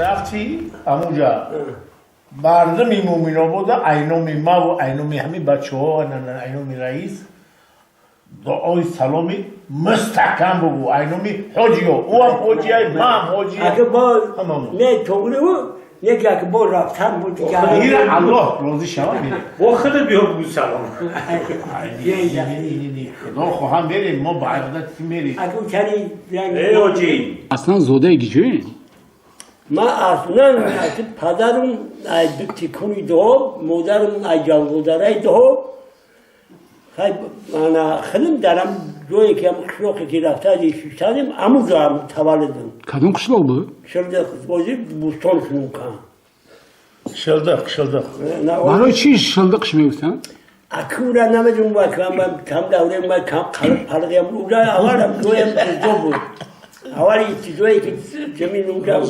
رفتی اموجا مردمی مومینا بود اینومی ما و اینومی همین بچه ها اینومی رئیس دعای سلامی مستحکم بگو اینومی حاجیو او هم حاجیه ما هم حاجیه اگه با نه توگلی بود یکی اگه با رفتن بود دیگه میره الله روزی شما میره با خود بیا بگو سلام خدا خواهم بریم ما با عبادت میریم اگه اون کنی ای حاجی اصلا زوده گیجوی ما اصلا پدرم تکونی دو مادرم اجازه دو خیلی من خیلی دارم جایی که شوخی که رفته ازش شدیم اموزا هم تولدم کدوم قشلاق بود؟ شلده بازی بوستان شنون کن شلدق برای چی شلدقش میگفتن؟ اکورا نمیدونم با من کم دوره من کم قلب پردیم اونجا اولم جویم دو بود اولی جایی که زمین اونجا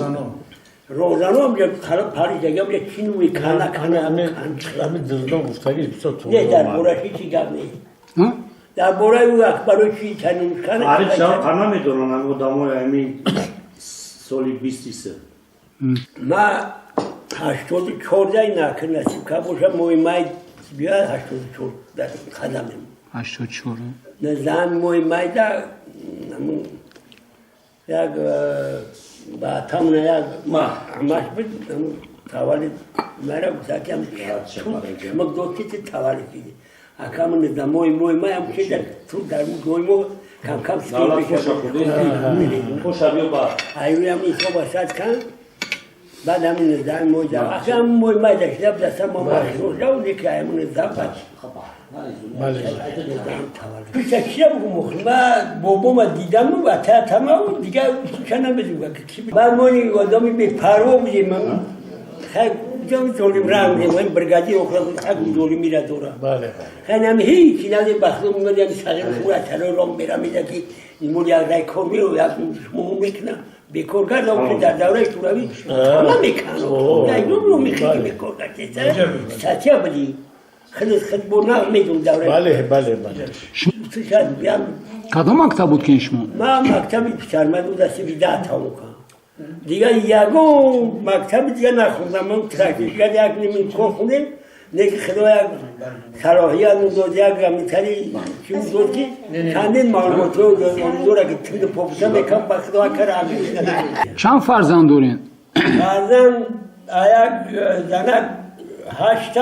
روزانو هم قلب پرید دیگه یه چینوی کنه همه دردان گفتگی بسیار تو نه در بوره هیچی گم نیست در بوره او اکبرو چی چنین کنه عارف شما قنا میدونن اما داموی همین سالی 23 ما 84 نکر نصیب که باشم مهمه بیاد 84 در خدمیم 84 نه زن مهمه در یک با تمونه یک همش بود تولد مرا گفت که هم مقدوتی تولد دیدی اکام نظام مهمه هم که در تو در مهمه کم کم سکیل بشه خوش بیا با ایوی هم ایسا باشد کن بعد همین نظام موجه اکام مهمه در شب دسته ما مشروع رو لیکه همون نظام بچ پیش چیه بگو مخیم بابا ما دیدم و تا تمام دیگه کنم بدونم بعد ما این آدمی به پروا بودیم خیلی جایی دولیم رنگ میدیم این برگادی اخرا تک دولی میره دورا خیلی هم هیچی ندیم بخلو میگردیم سقیل خورا چرا رام برم میده که این مولی از رای کار میرو یا شما میکنم بیکار کردم که در دوره شوروی همه میکنم اینو رو میخوایی بیکار کرد ساتیا بدی خیلی بنا میدون دوره بله کدام مکتب بود که شما؟ ما مکتبی پسر من بود دستی بیده تا مکان دیگه یکو مکتب دیگه نخوندم من ترکیشگاه یک نیمین کار خونیم لیکن خدا یک صلاحیت موزود یک گمیتری چی موزود که چندین معلومات رو دوره که تند پاپوسه میکن با خدا کر عمیل چند فرزند دارین؟ فرزند یک زنک 8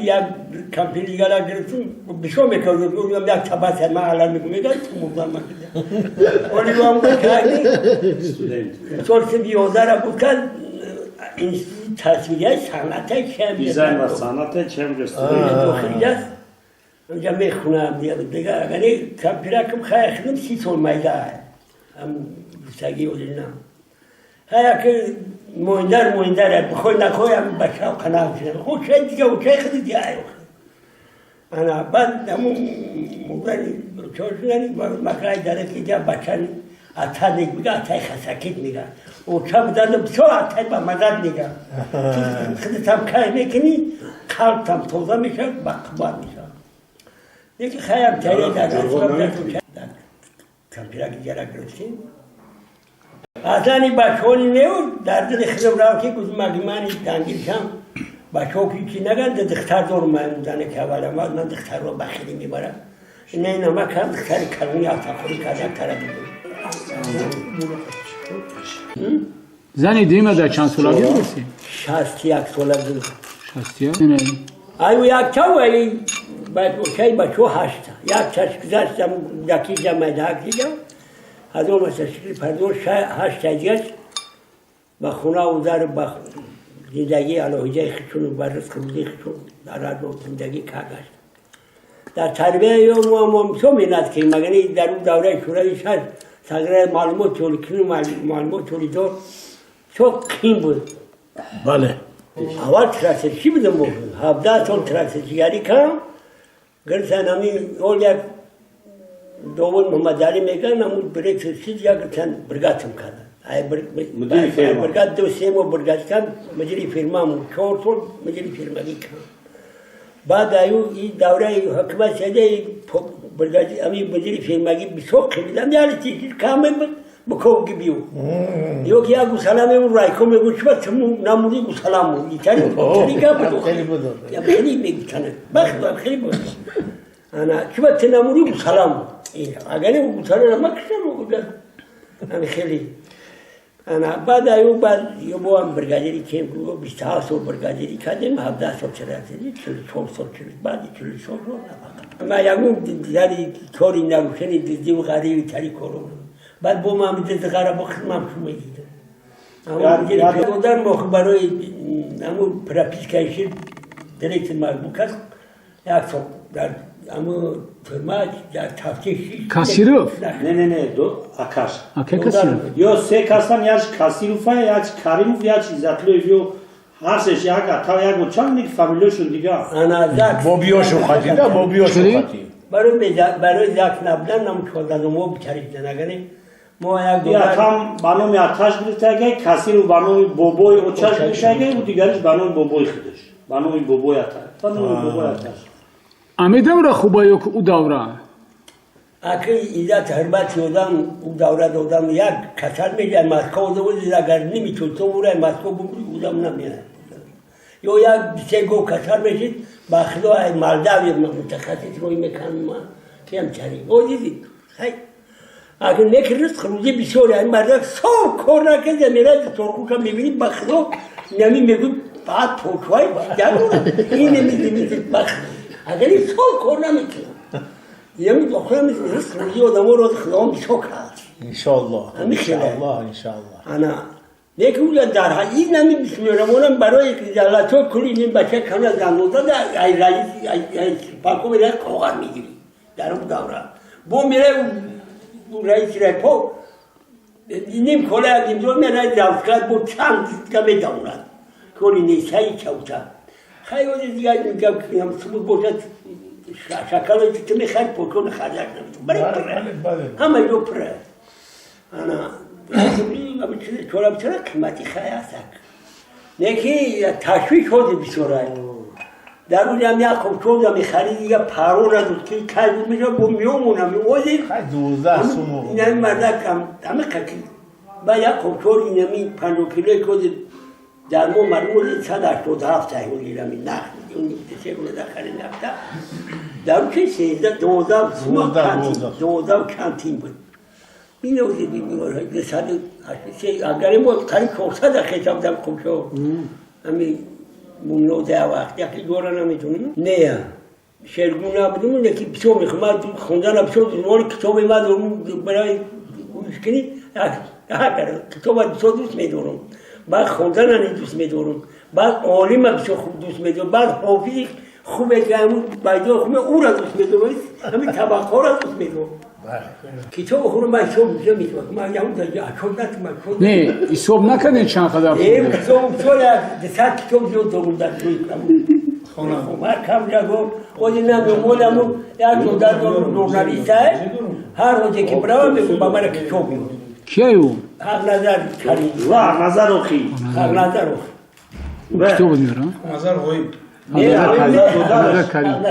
یک کمپیلیگالا گرفتیم بشو میکردم میگم یک تبات ما الان میگم تو موضوع ما ولی با هم کردیم سال 2011 بود که این تصویری صنعت چم دیزاین و صنعت چم داخلی است اونجا میخونم دیگه اگر کمپیلاکم خیلی خیلی 30 سال میده هم سگی اولینم که مویندر بخوای نخوای هم بچه ها قناعت شدن خود شاید دیگه و چای خیلی دیگه انا بعد همون موقعی چهار شدنی مقرای داره که اینجا بچه اتحاد میگه اتحاد خسکیت میگه و چه بودن بسیار اتحاد با مدد میگه خیلی تم کار میکنی قلب تم توضا میشه با قبار میشه یکی خیلی تایی در کمپیراکی جرا گرفتیم اصلا بچه‌هایی نیود در دل خیلی راکی کدوم مگمانی دانگیشم بچه‌ها کی نگن دختر دور من دانه که اولا ما دختر رو بخیری میبرم نه ما کم دختر کلمی آتاخوری کردن کردیم زنی دیمه در چند سالگی درستی؟ 61 سالگی 61 ایو یک چاوی بچه 8 یک چشم گذاشتم یکی جمعه دیگه از اون مثل شکلی پردور 8 دیگه با خونه و در با زندگی علاوه خیشون و بررس خیلی خیشون در زندگی کاغذ در تربیه یوم شو میند که مگنی در اون دوره شوروی شد ساگر معلومات تولی کنیم معلومات تولی دور شو قیم بود بله اول تراکتورچی بودم موقع 17 سال تراکتورچیگری کردم گرفتن همین اول یک دوون محمد علی میگن همون بریک رسید یا گرفتن برگاتم کردن مدیر فیرما برگات دو سه ماه برگات کردن مدیر فیرما 4 سال مدیر فیرمایی کردم بعد این دوره حکومت شده برگات همین مدیر فیرمایی بسیار خیلیدم یعنی چیزی کامل بود بکوب بیو یو کیا گوساله اون رایکو میگو چه تمو نمودی گوسالامو ایتاری کا بدو یا خیلی میگتنه بخدا خیلی بود انا چه نمودی گوسالامو اگر اون گوساله نمکشم انا خیلی انا بعد ایو بعد یو بام برگادری که گو 28 سال برگادری کردیم 17 سال چرایی 44 سال چرید بعد 40 سال ما یگو دیاری کاری نروشنی دیو غریبی تری کارو بعد با ما میده دغرا با خدمت شما دیدم اما دیگه در مخبرای امو پراپیسکایشی درست مقبول است یک سال در امو فرماج در تفتیش کاسیروف نه دو آکاش آکه کاسیروف یا سه کاسان یاش کاسیروفه یاش کاریموف یاش زاتلوف یو هر سش یک تا یک چند فامیلیشون دیگه انا زاک بابیاشو خاطیده بابیاشو خاطی برای زاک نبودن نمی‌خواد مو بچرید نگنی ما یک یا tam بانوی آتش گرفتگی کسی رو بانوی بابوی اوچاش گرفتگی و دیگرش بانوی بابوی خودش بانوی بابوی آتش بانوی بابوی آتش امی دوره خوبه یک او دوره اکی ایجا تربت شدم او دوره دادم یک کسر میگه مسکو دوزی اگر نمیتون تو برای مسکو بودم نمیره یا یک سه گو کسر میشید با خدا مالداوی متخصص روی میکنم ما کم چری او دیدید خیلی اگر نکردست خروجی بسیاری این مردک سال کار نکرده میره ترکو که میبینید بخدا نمی میگود بعد پوچوهای این نمیدید بخدا اگر این سال کار نمیکنه یعنی بخدا میرست خروجی آدم رو خدا هم بسیار کرد انشالله انشالله انا نکو در حقیقی نمی بسمیارم برای جلاتو کلی این بچه کنه زنوزه در ای رئیس پاکو میره کاغر میگیری در اون دوره بو میره رئیس رپو نیم کله از این دور میره دفتر بود چند که میدوند کلی نیسایی چوتا خیلی دیگه میگم که هم سبود باشد شکل که میخواد پوکون خرجک نمیتون برای پره همه رو پره انا چرا قیمتی خیلی هستک نکی تشویش شده بسیاره در اون هم یک خوب شد میخرید دیگه پارو ندود که کجور میشه با میومونم میوزید خیلی 12 سومو این هم مردک هم همه قکی با یک خوب شد این همی 5 کیلوی کود در مو مرموز 187 تایونی رمی نخ اون دیگه کنه در خرید نفته در اون که 13 12 سومو 12 کانتین بود این اوزی بیمار دسته اگر ما قریب 400 خیشم دم خوب شد همین ممنوع در وقت یکی گوره نمیتونیم نه شرگون نبودیم اون یکی بسیار میخوام خوندن بسیار دنبال کتاب ما برای گوش کنی کتاب بسیار دوست میدارم بعد خوندن دوست میدارم بعد عالم بسیار خوب دوست میدارم بعد حافظی خوبه که همون بایده خوبه او را دوست میدارم همین طبقه را دوست میدارم کتاب خود من شب میتونم من یهود درجه اچود نتونم نه ایسوب نکنین چند خدا این کتاب چون دسته کتاب زیاد دارم در روی خونه هر کم جگو خودی نمیمونم یک دو در نورنالیسته هر روزی که برام میگم با من کتاب بیاد کیو حق نظر خرید و نظر اخی حق نظر اخی کتاب میارم نظر غیب نظر کریم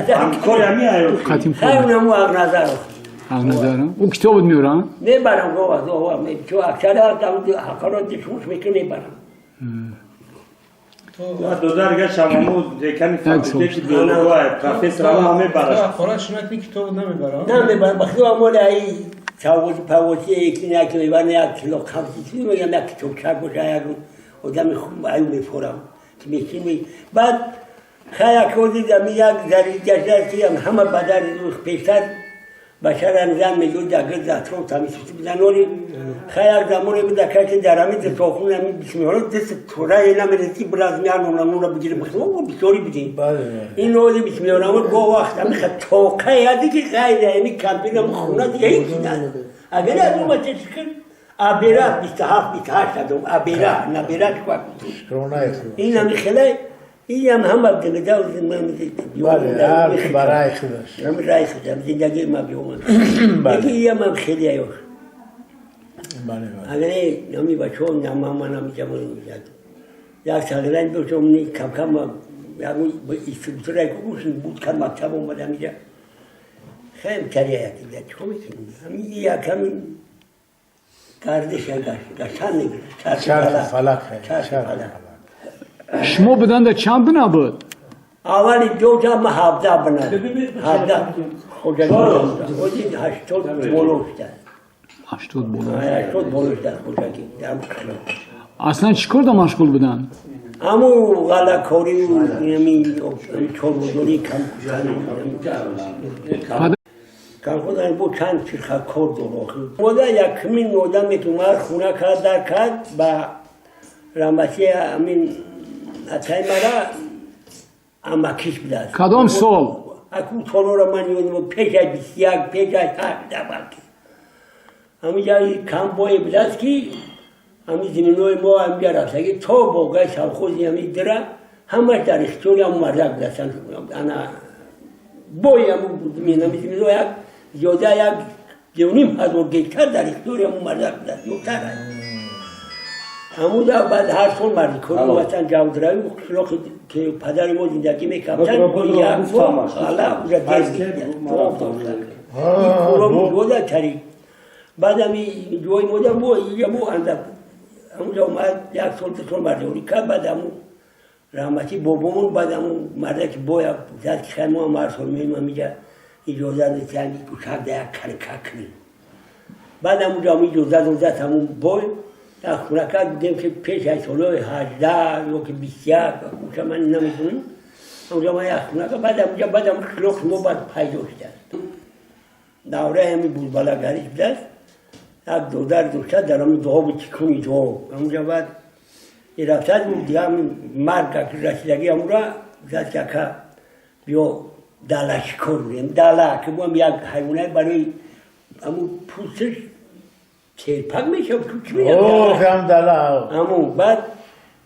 کاری همی آیو خاتم خیلی نمو حق نظر اخی حق نظرم او کتاب میارم میبرم گوه چون اکثر حقارات دشموش میکنه میبرم دو گه شمامو دکانی فاکولته بیولوژی پروفسور همه برای خورا شما این کتاب نمیبرم نمیبرم بخیلی امول ای پاوتی یکی نکی میبرم یک کیلو خمسی چیزی میگم یک کتاب چک باشه یک آدم خوب ایو میفورم که میشیم بعد خیلی کودی دمی یک ذریع جشن هم همه بدر روز پیشتر بشر انزان میگوید دکتر زاترون تمیزی بزنوری خیلی زمانی بود که درمی دستاخون نمی بسیاری دست تورای نمیرسی براز میارم نمونه بگیرم بخوام و بسیاری بدیم این روزی بسیاری نمون گو وقت همی خد توقعه یادی که خیلی همی کمپین هم خونه دیگه هیچی نداره اگر از اون بچه شکر آبیرات 27-28 دادم آبیرات نبیرات که این همی خیلی این هم بدنه داوز من بله برای خودش هم رای خودم زندگی ما بیومن یکی هم خیلی ایوش اگر نمی بچه هم نمام من هم جمعه میزد یک سالرین دوشم نی کم کم همون استرکتورای کوشن بود کم مکتب اومدم اینجا خیلی کریه یکی چه میکنیم همین یک همین گردش گشتن نگیر چرخ فلک چرخ چرخ فلک. فلک. شما بدن ده چند بنا بود؟ اولی دو جمع 17 بنا 17 خدا خودی 80 بلوشتن 80 بولا 80 بلوشتن خدا کی اصلا چیکار ده مشغول بودن؟ امو غلاکوری و یمی چوبودی کم کم خودم بود چند چرخ کرد و خدا یکمین نودم که مار خونه کرد در کرد با رامسی امین اتای مرا اما کیش بدست کدام سال؟ اکو سالو را من یادم پیش از 21 پیش از 8 بلکه امی جایی کم بای بدست که امی زمینوی ما امی رفت اگه تو باقای سالخوزی امی دره همه در اختیاری هم مردک بدستن انا بای امو زمین امی زمینوی یک زیاده یک دیونیم هزار گیتر در اختیاری هم مردک بدست یوتر هست همون بعد هر سال مردی کنیم وطن جاودرایی و خلاقی که پدر ما زندگی میکردن یک بار حالا اونجا دست این کورا جوده تری بعد همی جوی مادر ما اینجا مو اندب همونجا اومد یک سال دو سال مردی کرد بعد همون رحمتی بابامون بعد همون مرده که باید زد که خیلی ما هم هر سال میریم همیجا اجازه نتیانی کشک در یک کرکک کنیم بعد همونجا هم اجازه زد همون بای در خونه کرد بودیم که پیش از سالای 18 یا که 21 اونجا من نمیدونم اونجا من یک خونه کرد بعد همون خلاق ما باید پیدا شد دوره همی بود بالاگریش بدست یک دودر دوشت در همون دعا بود چکنی دعا اونجا بعد رفتد بود دیگه همون مرگ که رسیدگی همون را زد که بیا دلش کردیم دله که بودم یک حیوانه برای همون پوستش تیرپک میشه تو چی میشه؟ اوه هم دله همون بعد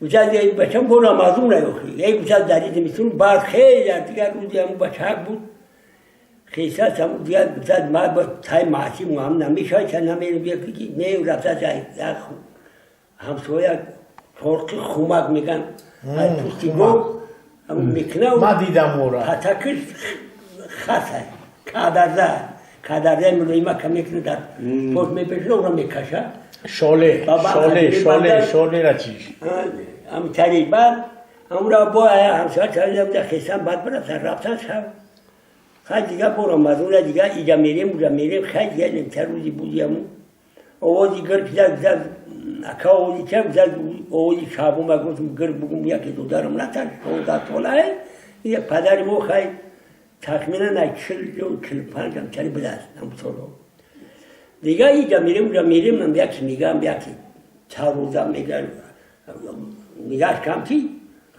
بچه دیگه بچه با رمضون نیاخی یک بچه دارید میتون بعد خیلی دیگر روزی همون بچه بود خیلی همون دیگر بچه ما با تای معصی مو هم نمیشه چند نمیرم بیا که نه رفته جایی همسویا ترکی خومک میگن پوستی گو همون میکنه ما دیدم او را پتکش خسه کادرده ملویمه که میکنه در پوست میپشنه اون را میکشه شوله را چیش هم تری بعد همون را با همسایه چلیدم در خیستم بعد برفتن رفتن شب خیلی دیگه برام مزون دیگه ایجا میریم خیلی دیگه نمتر روزی بودی همون آوازی گرد زد اکا آوازی چه زد آوازی شابو ما گفتم گرد بگم یکی دو دارم نتر 16 ساله یه پدر ما خیلی تخمینا نه 45 هم چلی بدست هم سالو دیگه اینجا میریم من یکی میگم یکی چه روزم میگه کمتی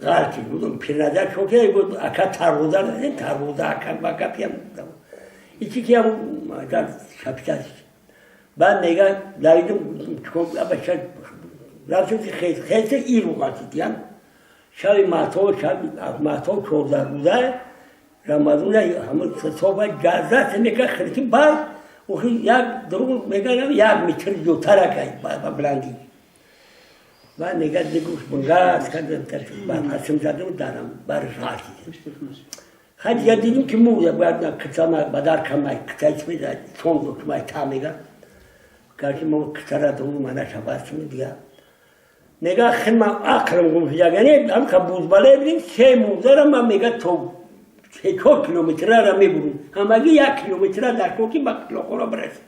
غلطی بودم پیر نظر شوکه بود اکا تروزه نزیم تروزه اکا بگه پیم ایچی که هم در شبیتش بعد میگه لایدم چکم بشه رفتم که خیلی ای رو قاطی دیم شب ماتو 14 روزه رمضان همون صبح جازه میگه خیلی بعد و یک درون میگه یک متر جوتر که با بلندی و نگاه دیگوش بنگاز کردم بعد قسم زدم دارم برش غلطی خیلی دیدیم که موده باید کتامه بدار کمه کتایش میده چون رو کمه تا میگه که ما کتره دارم من شباستم دیگه نگاه خیلی من آخرم گم شد یعنی هم که بوزباله بودیم 3 موزه را من میگه تو 4 کیلومتر را میبرون هم اگه 1 کیلومتر در کوکی با کلاخورا برسیم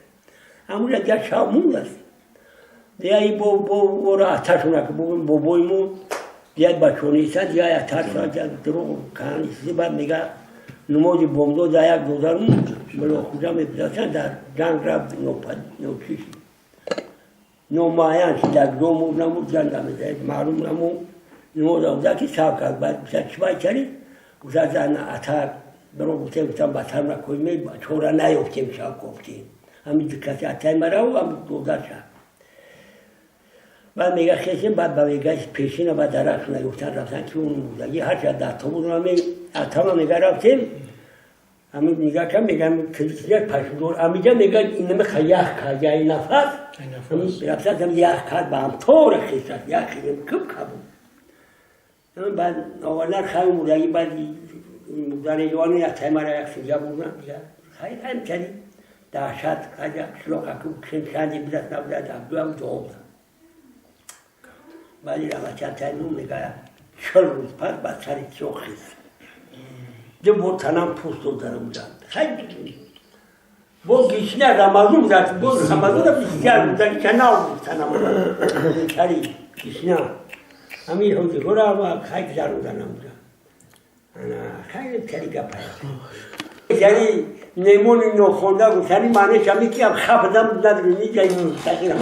همون را دیگه شب موند است دیگه ای با را اترشونه که بگویم بابایمون دیگه بچه نیستن دیگه اترشونه دیگه درو کنیستی بعد میگه نمازی بومدو در یک دوزارمون بلا خوزا میبزاشن در جنگ را نوپیش نمایان شد یک دو مور نمود جنگ میده معلوم نمود نماز آمده که ساب کرد بعد بسید چبای چلی بسید زن اتر برو گفتیم بطر نکنیم چورا نیفتیم شب گفتیم همین دکتی اتر مرا و هم دوزار شد بعد میگه خیشیم بعد با میگه پیشین و بعد درخت نیفتن رفتن که اون بودگی هر چه در تو بودن اتر میگه رفتیم همین میگه که میگم کلیسیت پشدور امیجا میگه این نمیخواه یخ کرد یا این نفس رفتن هم یخ کرد با هم طور خیشت یخ خیلیم کب کبون بعد آورنر خیلی مردگی بعد مردن ایوانی یک تایمه را یک سنجا بودن خیلی هم کردیم دهشت قجا شلوغا که کشندی بیدت نبوده دبدو هم دوبه ولی رما چندتای نون نگاه 40 روز پس بدسری چوخیز دو بطنم پوست رو داره بودن خیلی بکنی با گیشنه رمضون بودن با رمضون بسیار بودن کنار بود تنم بودن کری گیشنه همین حوزه گره و خیلی زر بودن بودن خیلی کلی گپه یعنی نیمون نخونده بود یعنی معنیش همی که خفدم نداری جایی تغییر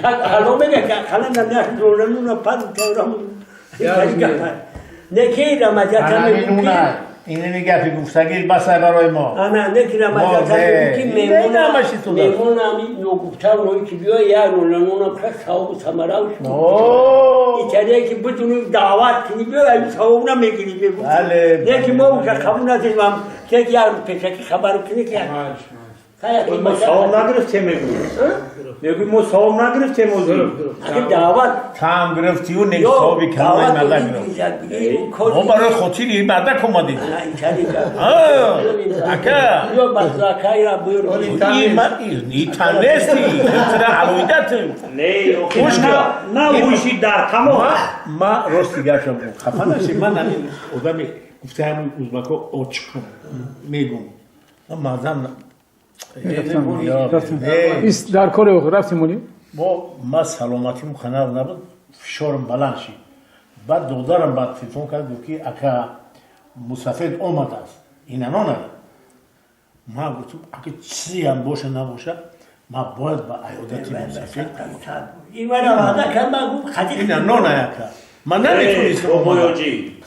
حالا بگه که خلا نمیشه دورنون پس تهران کلی گپه نکی رمضان همینونه اینه نگه گفتگیر بسه برای ما انا نکی رمضان که میمون همی نگفته اونایی که بیا یه رولنون پس ثواب ثمره و شما اینطوریه که بدون دعوت کنی بیا این ثواب نمیگیری بگو نکی ما که قبول نداریم هم که یه پیشه که خبر کنی که ما ثواب نگرفتیم میگوی ما ثواب نگرفتیم اگه دعوت تام گرفتی و نگه ثوابی کنه مردک گرفت ما برای خطیری مردک اومدیم اکا یا بسراکایی را بیرون این تنستی این علویدت نه ویشی در تمام ما راستی گرشم خفه نشی من همین آدم گفته همین اوزبکا اوچکم میگم مازم ایست در کار رفتیم مونی؟ ما سلامتیم خناب نبود فشارم بلند شد بعد دخترم بعد تلفن کرد گفت که اکا مسافر آمده است این نداره ما گفتم اگه چیزی هم باشه نباشه ما باید با عیادتی مسافر این من آمده که من گفت خدیق این نه من نمیتونیستم بایوجی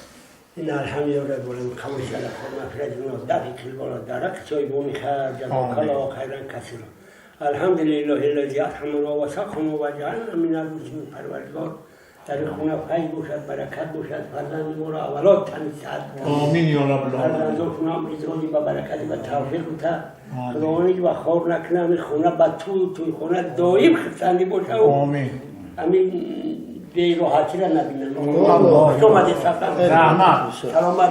این الحمدلله بولم خمس على فرما فرجنا دافي كل ولا دارك سوي بوني خير جزاك الله خيرا كثيرا الحمد لله الذي أرحمنا وسقنا وجعلنا من المسلمين پروردگار در خونه خیر باشد برکت باشد فرزند ما را اولاد تنیسد آمین یا رب العالمین فرزندان هم ریزانی با برکت و توفیق بوده خداوندی و خور نکنه همین خونه با توی خونه دائم خرسندی باشه آمین همین به راحتی را نبینن الله شما دی سفر رحمت سلامت